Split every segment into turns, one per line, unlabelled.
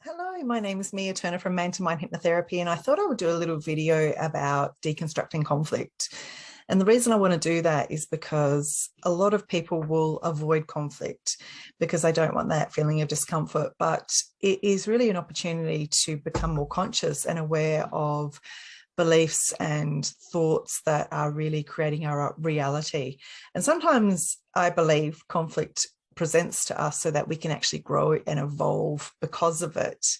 Hello, my name is Mia Turner from Mind to Mind Hypnotherapy, and I thought I would do a little video about deconstructing conflict. And the reason I want to do that is because a lot of people will avoid conflict because they don't want that feeling of discomfort, but it is really an opportunity to become more conscious and aware of beliefs and thoughts that are really creating our reality. And sometimes I believe conflict presents to us so that we can actually grow and evolve because of it.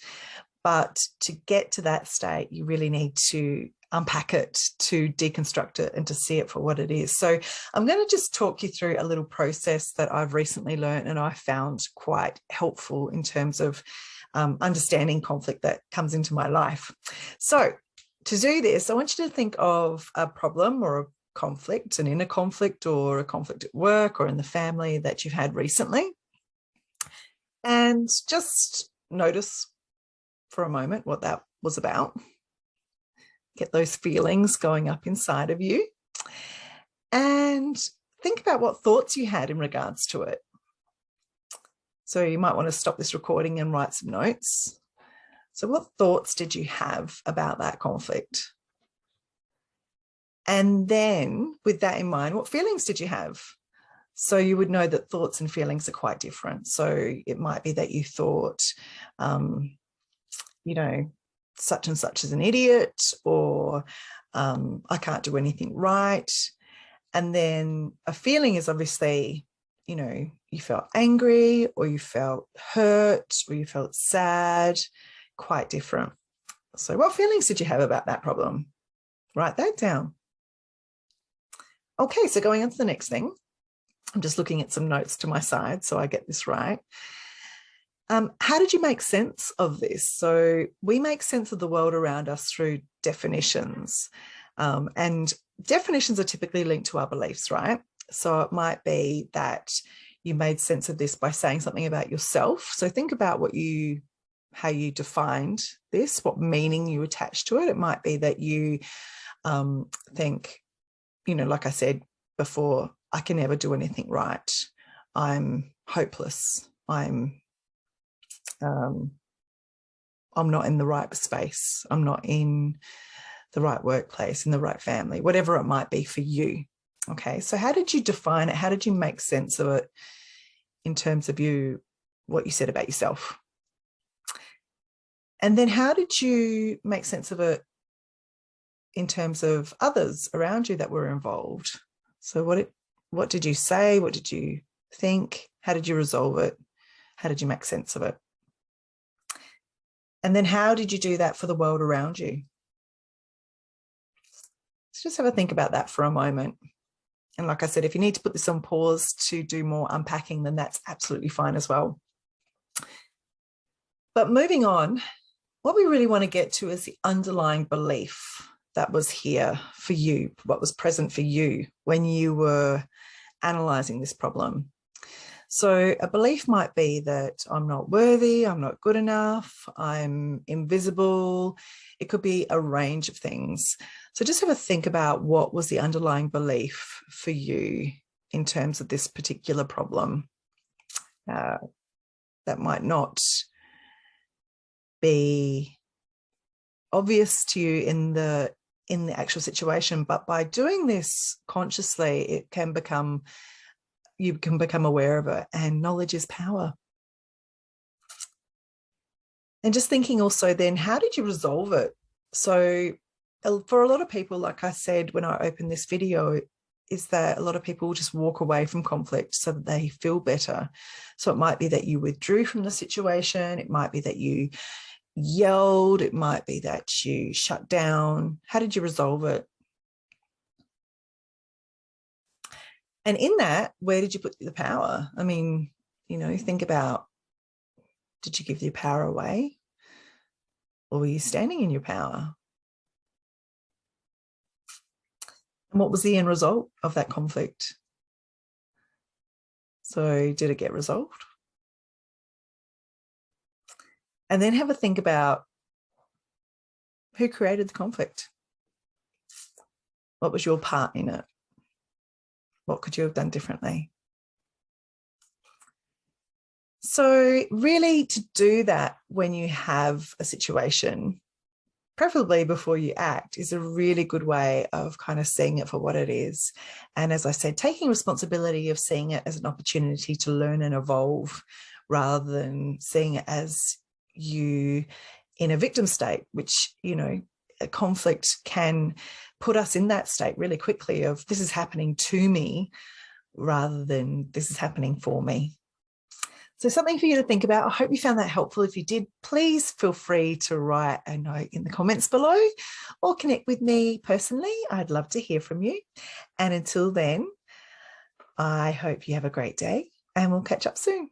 But to get to that state, you really need to unpack it, to deconstruct it, and to see it for what it is. So I'm going to just talk you through a little process that I've recently learned and I found quite helpful in terms of understanding conflict that comes into my life. So to do this, I want you to think of a problem or a conflict, an inner conflict or a conflict at work or in the family that you've had recently. And just notice for a moment what that was about. Get those feelings going up inside of you. And think about what thoughts you had in regards to it. So you might want to stop this recording and write some notes. So what thoughts did you have about that conflict? And then with that in mind, what feelings did you have? So you would know that thoughts and feelings are quite different. So it might be that you thought, such and such is an idiot, or I can't do anything right. And then a feeling is obviously, you felt angry or you felt hurt or you felt sad, quite different. So what feelings did you have about that problem? Write that down. Okay, so going on to the next thing, I'm just looking at some notes to my side so I get this right. How did you make sense of this? So we make sense of the world around us through definitions. And definitions are typically linked to our beliefs, right? So it might be that you made sense of this by saying something about yourself. So think about how you defined this, what meaning you attached to it. It might be that you think, like I said before, I can never do anything right. I'm hopeless. I'm not in the right space. I'm not in the right workplace, in the right family, whatever it might be for you. Okay, so how did you define it? How did you make sense of it in terms of what you said about yourself? And then how did you make sense of it in terms of others around you that were involved? So what did you say? What did you think? How did you resolve it? How did you make sense of it? And then how did you do that for the world around you? Let's just have a think about that for a moment. And like I said, if you need to put this on pause to do more unpacking, then that's absolutely fine as well. But moving on, what we really want to get to is the underlying belief that was here for you, what was present for you when you were analysing this problem. So a belief might be that I'm not worthy, I'm not good enough, I'm invisible. It could be a range of things. So just have a think about what was the underlying belief for you in terms of this particular problem. That might not be obvious to you in the actual situation, but by doing this consciously, you can become aware of it, and knowledge is power. And just thinking also then, how did you resolve it? So for a lot of people, like I said when I opened this video, is that a lot of people just walk away from conflict so that they feel better. So it might be that you withdrew from the situation. It might be that you yelled. It might be that you shut down. How did you resolve it? And in that, where did you put the power? I mean, think about, did you give your power away? Or were you standing in your power? And what was the end result of that conflict? So did it get resolved? And then have a think about who created the conflict. What was your part in it? What could you have done differently? So really, to do that when you have a situation, preferably before you act, is a really good way of kind of seeing it for what it is. And as I said, taking responsibility of seeing it as an opportunity to learn and evolve rather than seeing it as you in a victim state, which, a conflict can put us in that state really quickly of this is happening to me rather than this is happening for me. So something for you to think about. I hope you found that helpful. If you did, please feel free to write a note in the comments below or connect with me personally. I'd love to hear from you. And until then, I hope you have a great day and we'll catch up soon.